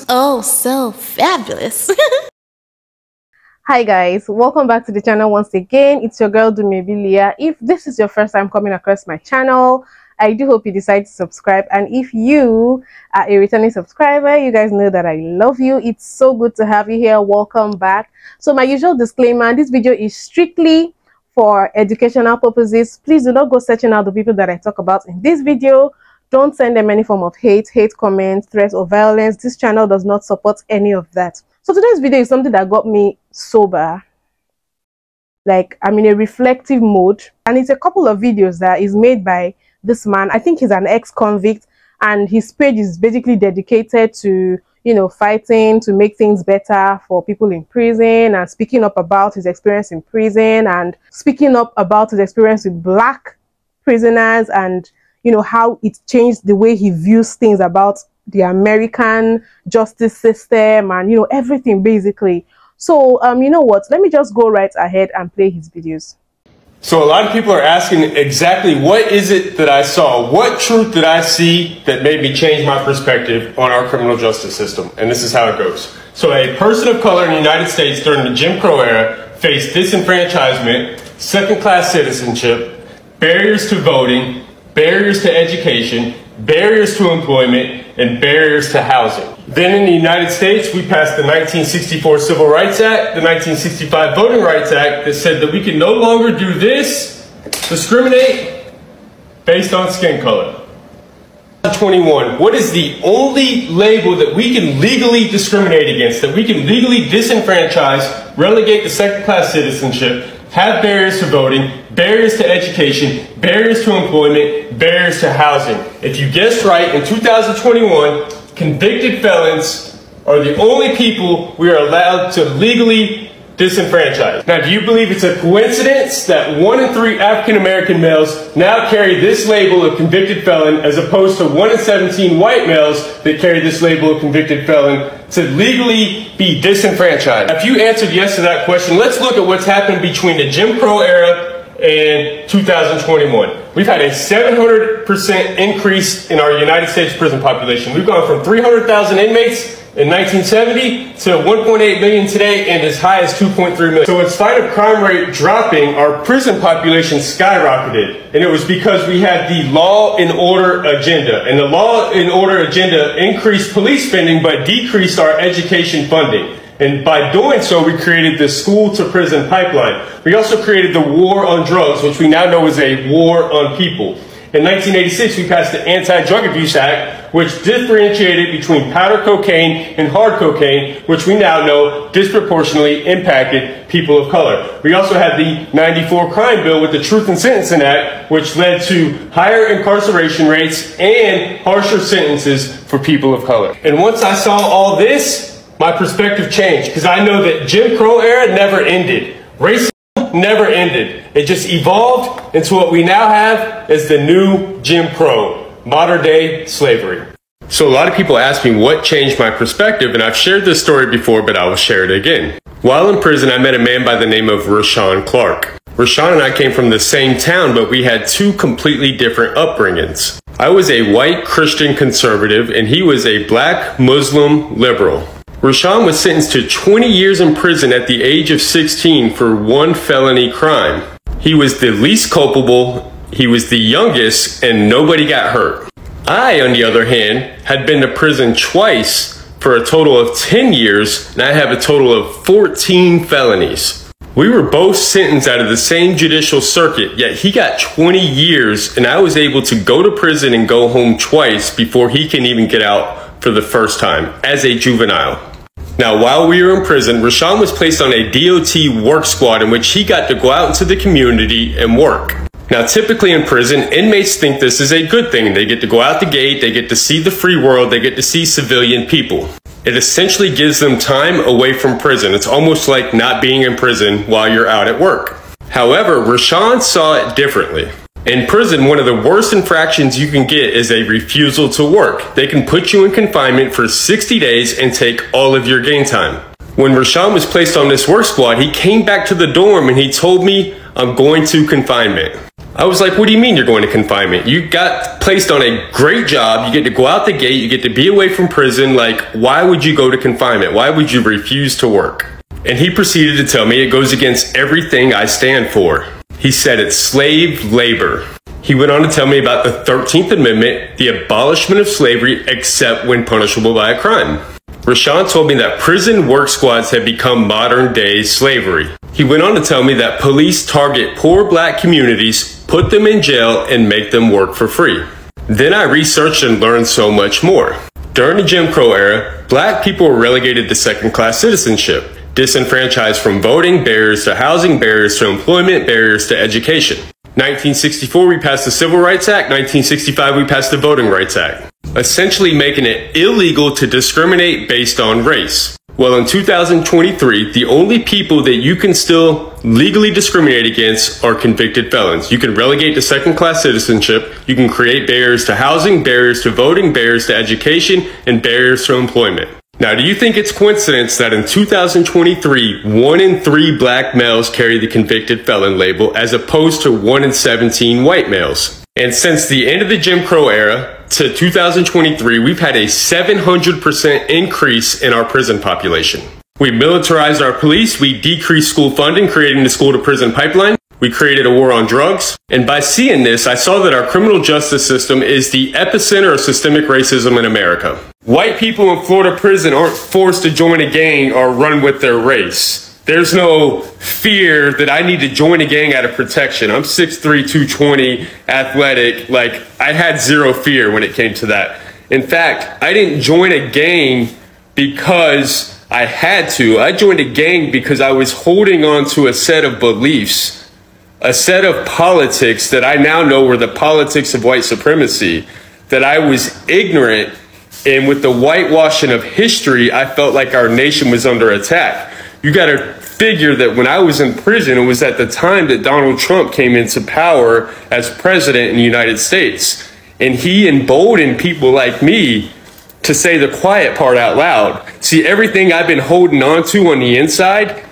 Oh, so fabulous. Hi guys, welcome back to the channel once again. It's your girl Dumebi. If this is your first time coming across my channel, I do hope you decide to subscribe, and if you are a returning subscriber, you guys know that I love you. It's so good to have you here. Welcome back. So my usual disclaimer, this video is strictly for educational purposes. Please do not go searching out the people that I talk about in this video. Don't send them any form of hate comments, threats, or violence. This channel does not support any of that. So today's video is something that got me sober. Like, I'm in a reflective mode, and it's a couple of videos that is made by this man. I think he's an ex-convict, and his page is basically dedicated to, you know, fighting to make things better for people in prison, and speaking up about his experience in prison, and speaking up about his experience with Black prisoners, and, you know, how it changed the way he views things about the American justice system, and, you know, everything basically. So you know what, let me just go right ahead and play his videos. So a lot of people are asking exactly what is it that I saw? What truth did I see that made me change my perspective on our criminal justice system? And this is how it goes. So a person of color in the United States during the Jim Crow era faced disenfranchisement, second-class citizenship, barriers to voting, barriers to education, barriers to employment, and barriers to housing. Then in the United States, we passed the 1964 Civil Rights Act, the 1965 Voting Rights Act, that said that we can no longer do this, discriminate based on skin color. 21, what is the only label that we can legally discriminate against, that we can legally disenfranchise, relegate to second-class citizenship, have barriers to voting, barriers to education, barriers to employment, barriers to housing? If you guessed right, in 2021, convicted felons are the only people we are allowed to legally disenfranchise. Now, do you believe it's a coincidence that 1 in 3 African American males now carry this label of convicted felon, as opposed to 1 in 17 white males that carry this label of convicted felon to legally be disenfranchised? If you answered yes to that question, let's look at what's happened between the Jim Crow era and 2021. We've had a 700% increase in our United States prison population. We've gone from 300,000 inmates in 1970 to 1.8 million today, and as high as 2.3 million. So in spite of crime rate dropping, our prison population skyrocketed. And it was because we had the law and order agenda. And the law and order agenda increased police spending but decreased our education funding. And by doing so, we created the school to prison pipeline. We also created the war on drugs, which we now know is a war on people. In 1986, we passed the Anti-Drug Abuse Act, which differentiated between powder cocaine and hard cocaine, which we now know disproportionately impacted people of color. We also had the 94 crime bill with the Truth in Sentencing Act, which led to higher incarceration rates and harsher sentences for people of color. And once I saw all this, my perspective changed, because I know that Jim Crow era never ended. Racism never ended. It just evolved into what we now have as the new Jim Crow, modern day slavery. So a lot of people ask me what changed my perspective, and I've shared this story before, but I will share it again. While in prison, I met a man by the name of Rashawn Clark. Rashawn and I came from the same town, but we had two completely different upbringings. I was a white Christian conservative, and he was a Black Muslim liberal. Rashawn was sentenced to 20 years in prison at the age of 16 for one felony crime. He was the least culpable, he was the youngest, and nobody got hurt. I, on the other hand, had been to prison twice for a total of 10 years, and I have a total of 14 felonies. We were both sentenced out of the same judicial circuit, yet he got 20 years, and I was able to go to prison and go home twice before he can even get out for the first time as a juvenile. Now, while we were in prison, Rashawn was placed on a DOT work squad in which he got to go out into the community and work. Now, typically in prison, inmates think this is a good thing. They get to go out the gate, they get to see the free world, they get to see civilian people. It essentially gives them time away from prison. It's almost like not being in prison while you're out at work. However, Rashawn saw it differently. In prison, one of the worst infractions you can get is a refusal to work. They can put you in confinement for 60 days and take all of your gain time. When Rashawn was placed on this work squad, he came back to the dorm and he told me, "I'm going to confinement." I was like, what do you mean you're going to confinement? You got placed on a great job. You get to go out the gate. You get to be away from prison. Like, why would you go to confinement? Why would you refuse to work? And he proceeded to tell me it goes against everything I stand for. He said it's slave labor. He went on to tell me about the 13th Amendment, the abolishment of slavery except when punishable by a crime. Rashawn told me that prison work squads have become modern day slavery. He went on to tell me that police target poor black communities, put them in jail, and make them work for free. Then I researched and learned so much more. During the Jim Crow era, black people were relegated to second-class citizenship, disenfranchised from voting, barriers to housing, barriers to employment, barriers to education. 1964, we passed the Civil Rights Act. 1965, we passed the Voting Rights Act, essentially making it illegal to discriminate based on race. Well, in 2023, the only people that you can still legally discriminate against are convicted felons. You can relegate to second-class citizenship. You can create barriers to housing, barriers to voting, barriers to education, and barriers to employment. Now, do you think it's coincidence that in 2023, 1 in 3 black males carry the convicted felon label as opposed to 1 in 17 white males? And since the end of the Jim Crow era to 2023, we've had a 700% increase in our prison population. We militarized our police, we decreased school funding, creating the school to prison pipeline. We created a war on drugs. And by seeing this, I saw that our criminal justice system is the epicenter of systemic racism in America. White people in Florida prison aren't forced to join a gang or run with their race. There's no fear that I need to join a gang out of protection. I'm 6'3", 220, athletic. Like, I had zero fear when it came to that. In fact, I didn't join a gang because I had to. I joined a gang because I was holding on to a set of beliefs, a set of politics that I now know were the politics of white supremacy, that I was ignorant. And with the whitewashing of history, I felt like our nation was under attack. You got to figure that when I was in prison, it was at the time that Donald Trump came into power as president in the United States. And he emboldened people like me to say the quiet part out loud. See, everything I've been holding on to on the inside,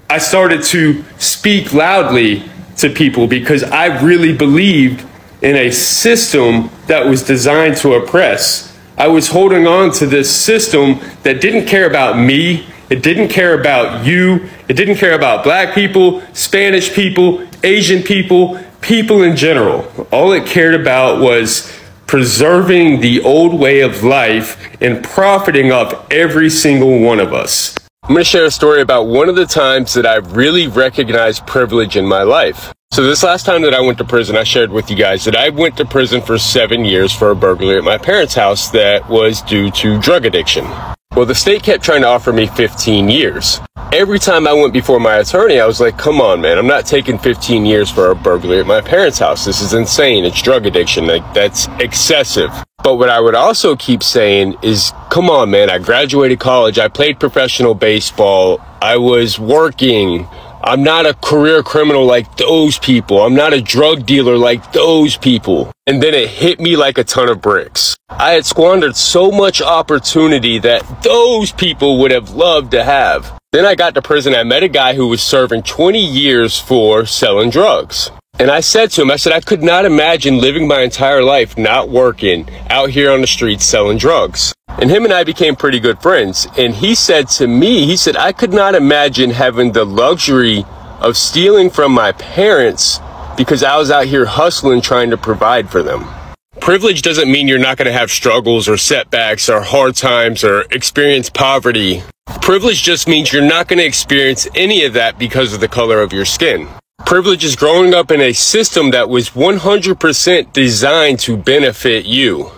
I started to speak loudly to people because I really believed in a system that was designed to oppress. I was holding on to this system that didn't care about me. It didn't care about you. It didn't care about black people, Spanish people, Asian people, people in general. All it cared about was preserving the old way of life and profiting off every single one of us. I'm going to share a story about one of the times that I really recognized privilege in my life. So this last time that I went to prison, I shared with you guys that I went to prison for 7 years for a burglary at my parents' house that was due to drug addiction. Well, the state kept trying to offer me 15 years. Every time I went before my attorney, I was like, come on, man, I'm not taking 15 years for a burglary at my parents' house. This is insane. It's drug addiction. Like, that's excessive. But what I would also keep saying is, come on, man, I graduated college. I played professional baseball. I was working. I'm not a career criminal like those people. I'm not a drug dealer like those people. And then it hit me like a ton of bricks. I had squandered so much opportunity that those people would have loved to have. Then I got to prison. I met a guy who was serving 20 years for selling drugs. And I said to him, I said, I could not imagine living my entire life not working out here on the streets selling drugs. And him and I became pretty good friends. And he said to me, he said, I could not imagine having the luxury of stealing from my parents because I was out here hustling trying to provide for them. Privilege doesn't mean you're not going to have struggles or setbacks or hard times or experience poverty. Privilege just means you're not going to experience any of that because of the color of your skin. Privilege is growing up in a system that was 100% designed to benefit you.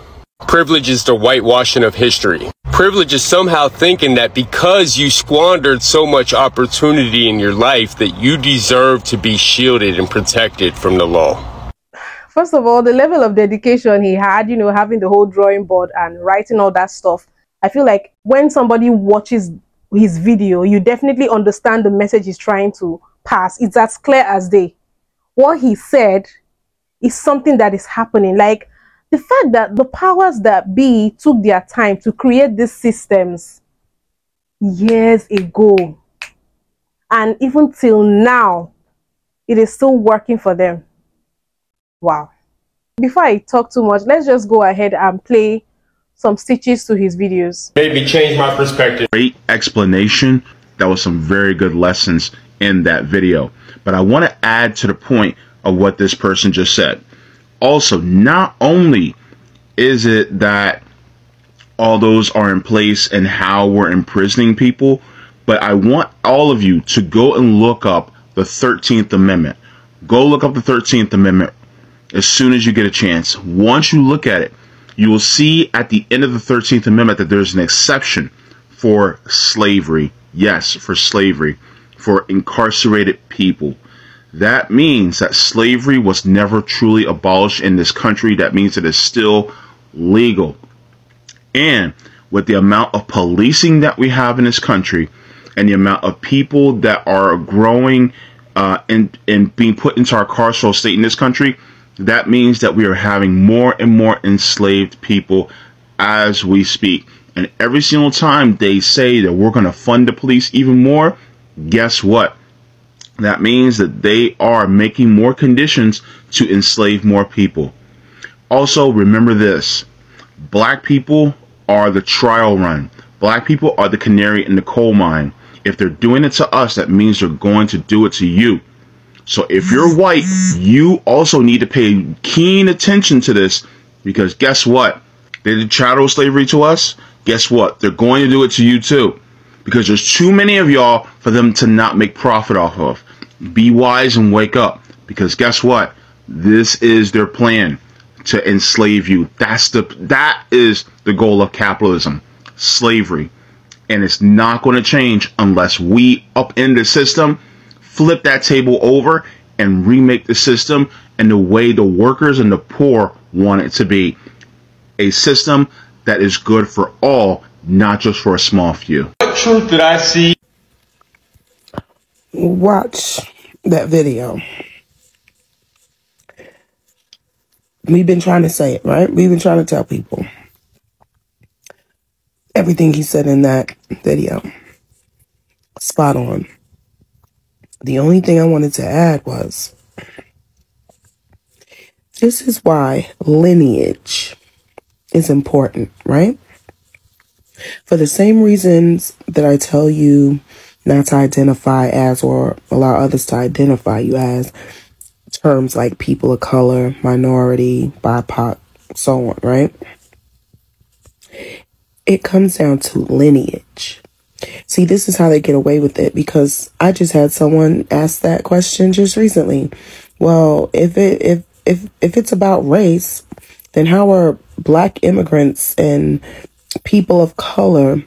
Privilege is the whitewashing of history. Privilege is somehow thinking that because you squandered so much opportunity in your life that you deserve to be shielded and protected from the law. First of all, the level of dedication he had, you know, having the whole drawing board and writing all that stuff. I feel like when somebody watches his video, you definitely understand the message he's trying to pass. It's as clear as day. What he said is something that is happening. Like, the fact that the powers that be took their time to create these systems years ago, and even till now, it is still working for them. Wow. Before I talk too much, let's just go ahead and play some stitches to his videos. Made me change my perspective. Great explanation. That was some very good lessons in that video. But I want to add to the point of what this person just said. Also, not only is it that all those are in place and how we're imprisoning people, but I want all of you to go and look up the 13th Amendment. Go look up the 13th Amendment as soon as you get a chance. Once you look at it, you will see at the end of the 13th Amendment that there's an exception for slavery. Yes, for slavery, for incarcerated people. That means that slavery was never truly abolished in this country. That means it is still legal. And with the amount of policing that we have in this country and the amount of people that are growing and being put into our carceral state in this country, that means that we are having more and more enslaved people as we speak. And every single time they say that we're going to fund the police even more, guess what? That means that they are making more conditions to enslave more people. Also, remember this. Black people are the trial run. Black people are the canary in the coal mine. If they're doing it to us, that means they're going to do it to you. So if you're white, you also need to pay keen attention to this, because guess what? They did chattel slavery to us. Guess what? They're going to do it to you too, because there's too many of y'all for them to not make profit off of. Be wise and wake up, because guess what? This is their plan, to enslave you. That is the goal of capitalism, slavery. And it's not going to change unless we up in the system, flip that table over and remake the system in the way the workers and the poor want it to be. A system that is good for all, not just for a small few. What truth did I see? Watch that video. We've been trying to say it, right? We've been trying to tell people everything he said in that video. Spot on. The only thing I wanted to add was, this is why lineage is important, right? For the same reasons that I tell you not to identify as, or allow others to identify you as, terms like people of color, minority, BIPOC, so on, right? It comes down to lineage. See, this is how they get away with it, because I just had someone ask that question just recently. Well, if it's about race, then how are black immigrants and people of color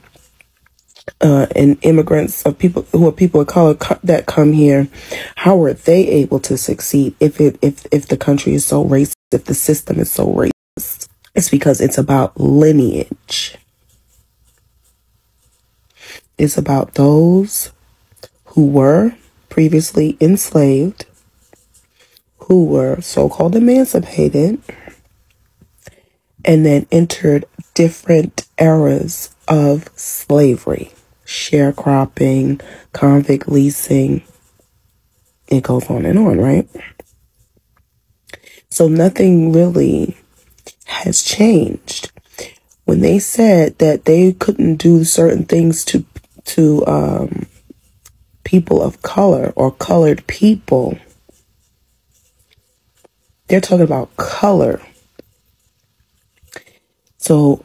and immigrants of people who are people of color that come here, how are they able to succeed if the country is so racist, if the system is so racist? It's because it's about lineage. It's about those who were previously enslaved, who were so-called emancipated, and then entered different eras of slavery, sharecropping, convict leasing. It goes on and on, right? So nothing really has changed. When they said that they couldn't do certain things to people of color or colored people, they're talking about color. So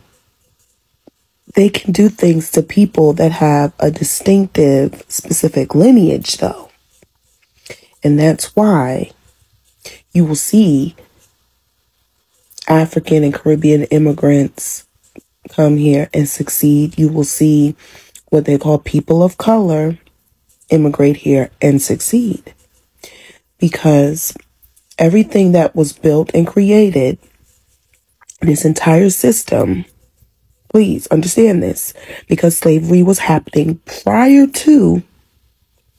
they can do things to people that have a distinctive, specific lineage, though. And that's why you will see African and Caribbean immigrants come here and succeed. You will see what they call people of color immigrate here and succeed. Because everything that was built and created, this entire system, please understand this, because slavery was happening prior to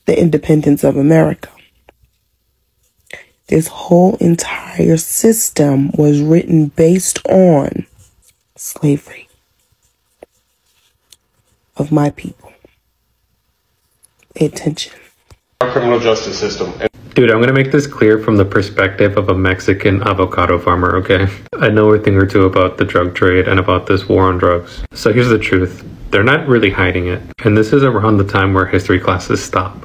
the independence of America. This whole entire system was written based on slavery of my people. Pay attention. Our criminal justice system. Dude, I'm gonna make this clear from the perspective of a Mexican avocado farmer, okay? I know a thing or two about the drug trade and about this war on drugs. So here's the truth. They're not really hiding it. And this is around the time where history classes stop.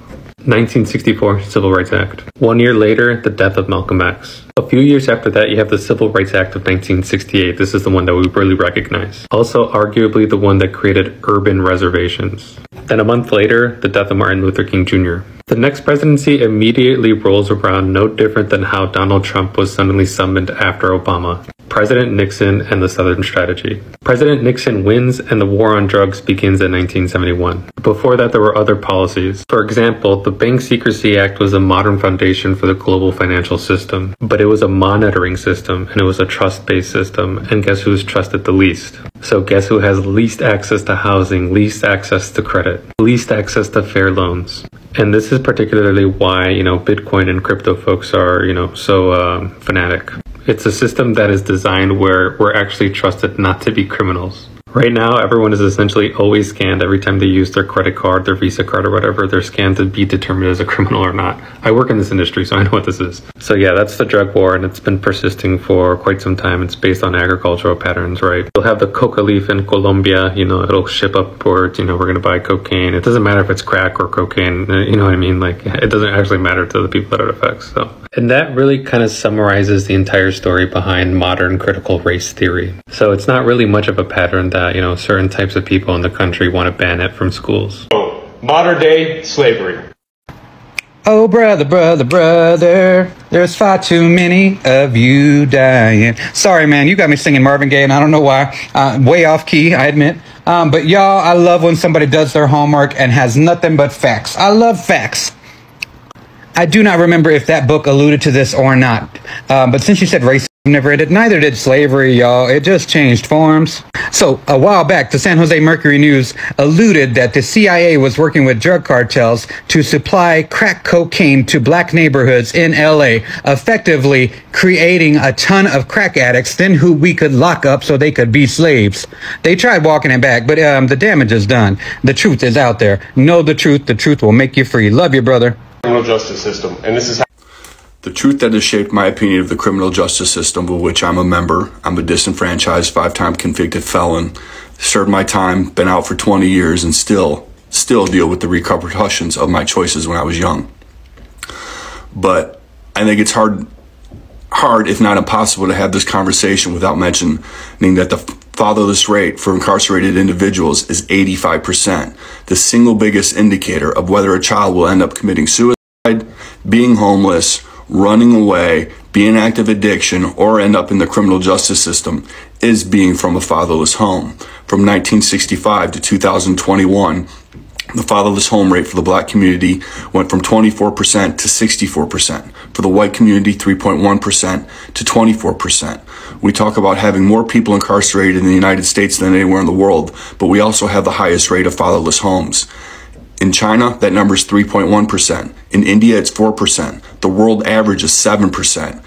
1964 Civil Rights Act. 1 year later, the death of Malcolm X. A few years after that, you have the Civil Rights Act of 1968. This is the one that we really recognize. Also, arguably the one that created urban reservations. Then a month later, the death of Martin Luther King Jr. The next presidency immediately rolls around no different than how Donald Trump was suddenly summoned after Obama. President Nixon and the Southern Strategy. President Nixon wins and the war on drugs begins in 1971. Before that, there were other policies. For example, the Bank Secrecy Act was a modern foundation for the global financial system, but it was a monitoring system and it was a trust-based system, and guess who's trusted the least? So guess who has least access to housing, least access to credit, least access to fair loans? And this is particularly why, Bitcoin and crypto folks are, so fanatic. It's a system that is designed where we're actually trusted not to be criminals. Right now, everyone is essentially always scanned every time they use their credit card, their Visa card, or whatever. They're scanned to be determined as a criminal or not. I work in this industry, so I know what this is. So yeah, that's the drug war, and it's been persisting for quite some time. It's based on agricultural patterns, right? You'll have the coca leaf in Colombia, it'll ship upwards, we're going to buy cocaine. It doesn't matter if it's crack or cocaine, you know what I mean? Like, it doesn't actually matter to the people that it affects, so. And that really kind of summarizes the entire story behind modern critical race theory. So it's not really much of a pattern that, certain types of people in the country want to ban it from schools. Modern day slavery. Oh, brother, brother, brother, there's far too many of you dying. Sorry, man, you got me singing Marvin Gaye, and I don't know why. Way off key, I admit. But y'all, I love when somebody does their homework and has nothing but facts. I love facts. I do not remember if that book alluded to this or not. But since you said racism never ended, neither did slavery, y'all. It just changed forms. So, a while back, the San Jose Mercury News alluded that the CIA was working with drug cartels to supply crack cocaine to black neighborhoods in LA, effectively creating a ton of crack addicts, then who we could lock up so they could be slaves. They tried walking it back, but the damage is done. The truth is out there. Know the truth will make you free. Love you, brother. Criminal justice system, and this is how the truth that has shaped my opinion of the criminal justice system, of which I'm a member. I'm a disenfranchised, 5-time convicted felon, served my time, been out for 20 years, and still deal with the repercussions of my choices when I was young. But I think it's hard, if not impossible, to have this conversation without mentioning that the fatherless rate for incarcerated individuals is 85%, the single biggest indicator of whether a child will end up committing suicide, being homeless, running away, be in active addiction, or end up in the criminal justice system is being from a fatherless home. From 1965 to 2021, the fatherless home rate for the black community went from 24% to 64%. For the white community, 3.1% to 24%. We talk about having more people incarcerated in the United States than anywhere in the world, but we also have the highest rate of fatherless homes. In China, that number is 3.1%. In India, it's 4%. The world average is 7%.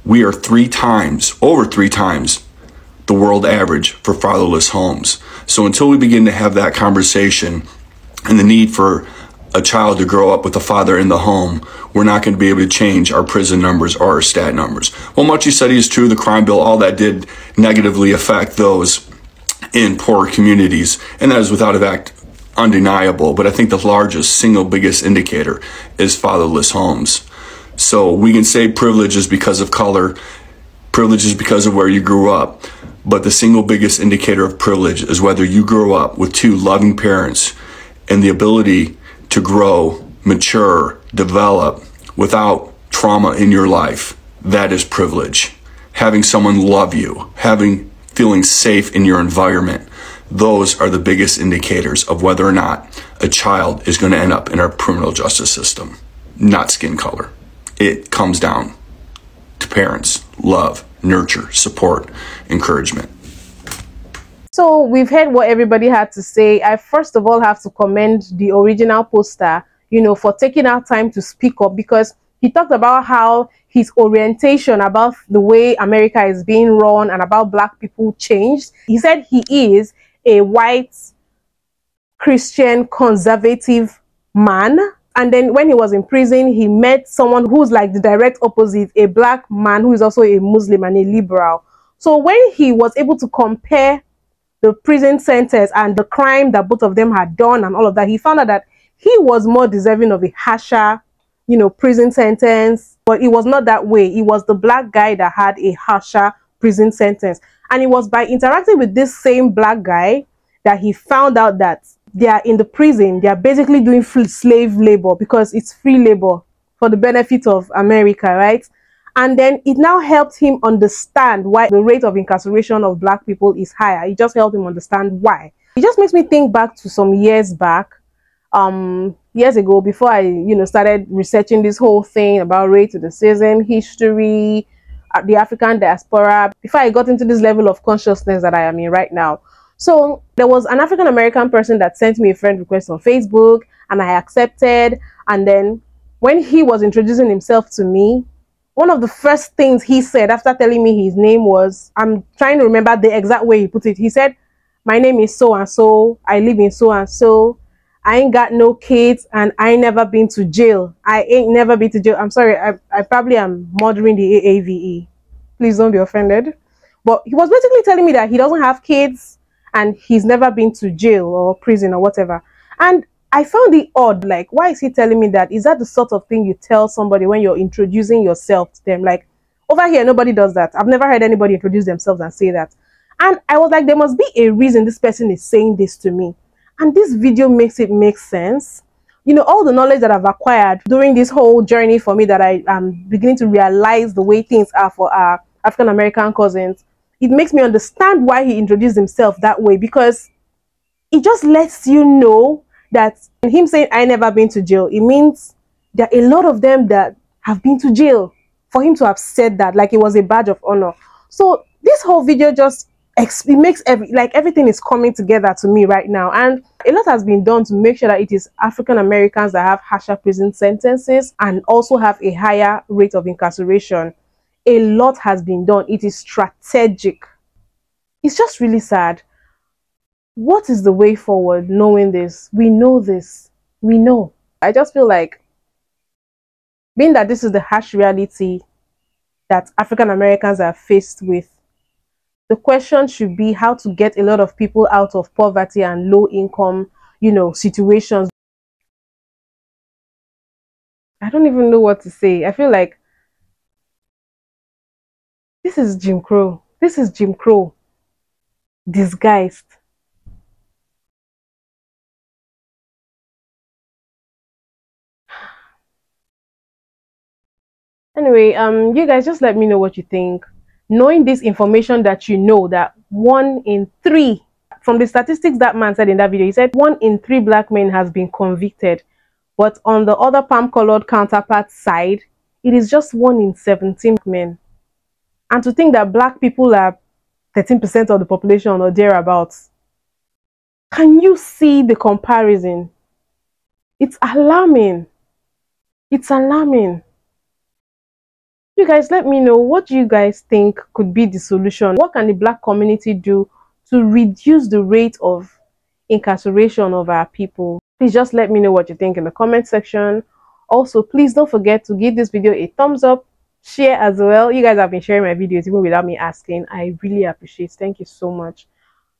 We are over three times the world average for fatherless homes. So until we begin to have that conversation and the need for a child to grow up with a father in the home, we're not going to be able to change our prison numbers or our stat numbers. Well, much you said is true. The crime bill, all that did negatively affect those in poor communities, and that is without a fact undeniable. But I think the largest single biggest indicator is fatherless homes. So we can say privilege is because of color, privilege is because of where you grew up, but the single biggest indicator of privilege is whether you grow up with two loving parents and the ability to grow, mature, develop without trauma in your life. That is privilege. Having someone love you, feeling safe in your environment, those are the biggest indicators of whether or not a child is going to end up in our criminal justice system, not skin color. It comes down to parents, love, nurture, support, encouragement. So we've heard what everybody had to say. I first of all have to commend the original poster, for taking our time to speak up, because he talked about how his orientation about the way America is being run and about black people changed. He said he is a white Christian conservative man, And then when he was in prison, he met someone who's like the direct opposite, a black man who is also a Muslim and a liberal. So when he was able to compare the prison sentence and the crime that both of them had done and all of that, he found out that he was more deserving of a harsher, prison sentence. But it was not that way. It was the black guy that had a harsher prison sentence. And it was by interacting with this same black guy that he found out that they are in the prison. They are basically doing slave labor because it's free labor for the benefit of America, right? And then it now helped him understand why the rate of incarceration of black people is higher. It just helped him understand why. It just makes me think back to some years back, years ago, before I, started researching this whole thing about racism, history, the African diaspora, before I got into this level of consciousness that I am in right now. So there was an African American person that sent me a friend request on Facebook, and I accepted. And then when he was introducing himself to me, one of the first things he said after telling me his name was, I'm trying to remember the exact way he put it. He said, my name is so-and-so, I live in so-and-so, I ain't got no kids, and I ain't never been to jail. I ain't never been to jail. I'm sorry, I probably am murdering the AAVE. Please don't be offended. But he was basically telling me that he doesn't have kids, and he's never been to jail or prison or whatever. And I found it odd. Like, why is he telling me that? Is that the sort of thing you tell somebody when you're introducing yourself to them? Like, over here, nobody does that. I've never heard anybody introduce themselves and say that. And I was like, there must be a reason this person is saying this to me. And this video makes it make sense. All the knowledge that I've acquired during this whole journey for me, that I am beginning to realize the way things are for our African American cousins, it makes me understand why he introduced himself that way, because it just lets you know that him saying I never been to jail, it means there are a lot of them that have been to jail. For him to have said that, like it was a badge of honor. So this whole video just it makes everything is coming together to me right now. And a lot has been done to make sure that it is African Americans that have harsher prison sentences and also have a higher rate of incarceration. A lot has been done. It is strategic. It's just really sad. What is the way forward knowing this? We know this. We know. I just feel like, being that this is the harsh reality that African Americans are faced with, the question should be how to get a lot of people out of poverty and low income, situations. I don't even know what to say. I feel like this is Jim Crow. This is Jim Crow disguised. Anyway, you guys just let me know what you think. Knowing this information, that that 1 in 3, from the statistics that man said in that video, he said 1 in 3 black men has been convicted. But on the other palm-colored counterpart side, it is just 1 in 17 men. And to think that black people are 13% of the population or thereabouts. Can you see the comparison? It's alarming. It's alarming. You guys, let me know, what do you guys think could be the solution? What can the black community do to reduce the rate of incarceration of our people? Please just let me know what you think in the comment section. Also, please don't forget to give this video a thumbs up, share as well. You guys have been sharing my videos even without me asking. I really appreciate it. Thank you so much.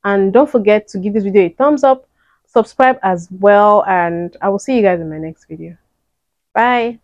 And don't forget to give this video a thumbs up, subscribe as well, and I will see you guys in my next video. Bye.